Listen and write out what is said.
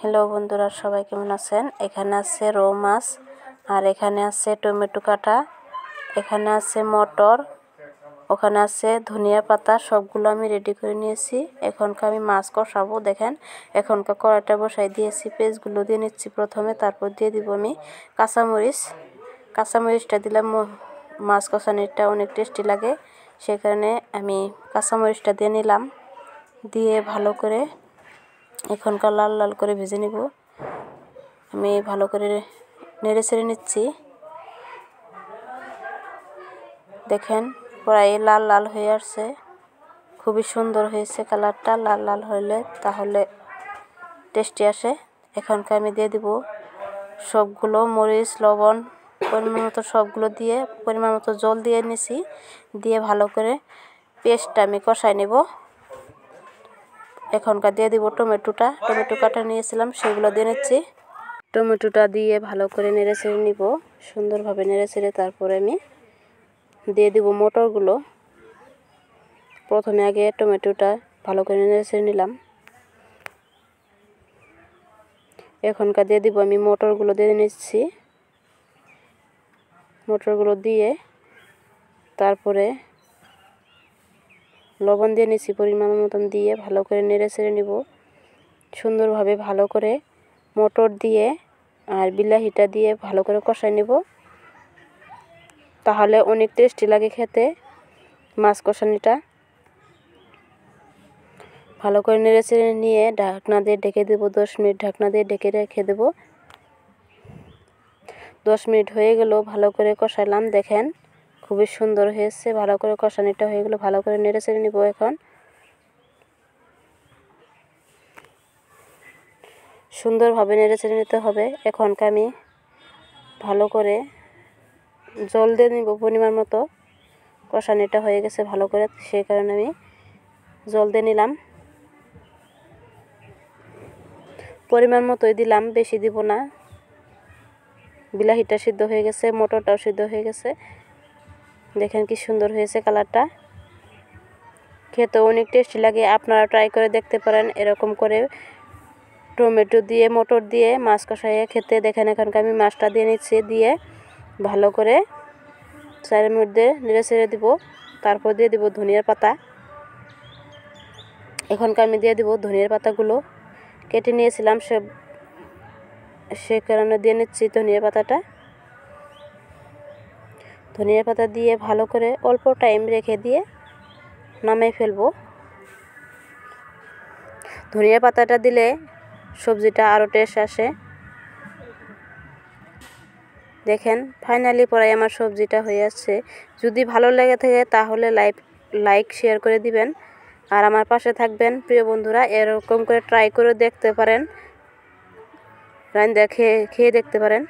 Hello বন্ধুরা, সবাই কেমন আছেন? এখানে আছে রৌ মাছ, আর এখানে আছে টমেটো কাটা, এখানে আছে মটর, ওখানে আছে ধনিয়া পাতা। সবগুলো আমি রেডি করে নিয়েছি। এখনকার আমি মাছ কষাবো। দেখেন, এখনকার কড়াইটা বসাই দিয়েছি। পেঁয়াজগুলো দিয়ে নিচ্ছি প্রথমে, তারপর দিয়ে দিব আমি কাঁচামরিচ। কাঁচামরিচটা দিলে মাছ কষানোটা অনেক টেস্টি লাগে, সেই কারণে আমি কাঁচামরিচটা দিয়ে নিলাম। দিয়ে ভালো করে এখনকার লাল লাল করে ভেজে নিব। আমি ভালো করে নেড়ে ছেড়ে নিচ্ছি। দেখেন, প্রায় লাল লাল হয়ে আসছে, খুবই সুন্দর হয়েছে কালারটা। লাল লাল হলে তাহলে টেস্টি আসে। এখনকার আমি দিয়ে দিব সবগুলো মরিচ, লবণ পরিমাণ মতো সবগুলো দিয়ে পরিমাণ মতো জল দিয়ে নিছি। দিয়ে ভালো করে পেস্টটা আমি কষাই নেব। এখনকার দিয়ে দিব টমেটো কাটা নিয়েছিলাম, সেগুলো দিয়ে নিচ্ছি। টমেটোটা দিয়ে ভালো করে নেড়ে ছেড়ে নিব, সুন্দরভাবে নেড়ে ছেড়ে তারপরে আমি দিয়ে দিব মটরগুলো। প্রথমে আগে টমেটোটা ভালো করে নেড়ে ছেড়ে নিলাম। এখনকার দিয়ে দিব আমি মটরগুলো দিয়ে নিচ্ছি। মটরগুলো দিয়ে তারপরে লবণ দিয়ে নিচ্ছি পরিমাণ মতন, দিয়ে ভালো করে নেড়ে ছেড়ে নিব সুন্দরভাবে। ভালো করে মটর দিয়ে আর বিলাহিটা দিয়ে ভালো করে কষাই নেব, তাহলে অনেক টেস্টি লাগে খেতে মাছ কষানিটা। ভালো করে নেড়ে চেড়ে নিয়ে ঢাকনা দিয়ে ঢেকে দেবো। 10 মিনিট ঢাকনা দিয়ে ঢেকে রেখে দেবো। 10 মিনিট হয়ে গেল, ভালো করে কষালাম। দেখেন, খুবই সুন্দর হয়েছে। ভালো করে কষানিটা হয়ে গেল, ভালো করে নেড়ে চেড়ে নিব। এখন সুন্দরভাবে নেড়ে চেড়ে নিতে হবে। এখনকার আমি ভালো করে জল দিয়ে নিব পরিমাণ মতো। কষানিটা হয়ে গেছে ভালো করে, সেই কারণে আমি জল দিয়ে নিলাম। পরিমাণ মতোই দিলাম, বেশি দিব না। বিলাহিটা সিদ্ধ হয়ে গেছে, মটরটাও সিদ্ধ হয়ে গেছে। দেখেন কি সুন্দর হয়েছে কালারটা, খেতে অনেক টেস্টি লাগে। আপনারা ট্রাই করে দেখতে পারেন এরকম করে টমেটো দিয়ে মটর দিয়ে মাছ কষাইয়ে খেতে। দেখেন, এখানকার আমি মাছটা দিয়ে নিচ্ছি। দিয়ে ভালো করে চারের মধ্যে নেড়ে ছেড়ে দিব। তারপর দিয়ে দিব ধনিয়ার পাতা। এখনকার আমি দিয়ে দিব ধনিয়ার পাতাগুলো কেটে নিয়েছিলাম, সে কারণে দিয়ে নিচ্ছি ধনিয়া পাতাটা। ধনিয়া পাতা দিয়ে ভালো করে অল্প টাইম রেখে দিয়ে নামিয়ে ফেলবো। ধনিয়া পাতাটা দিলে সবজিটা আরও টেস্ট আসে। দেখেন, ফাইনালি পরে আমার সবজিটা হয়ে আসছে। যদি ভালো লেগে থাকে তাহলে লাইক শেয়ার করে দিবেন, আর আমার পাশে থাকবেন। প্রিয় বন্ধুরা, এরকম করে ট্রাই করে দেখতে পারেন, খেয়ে দেখতে পারেন।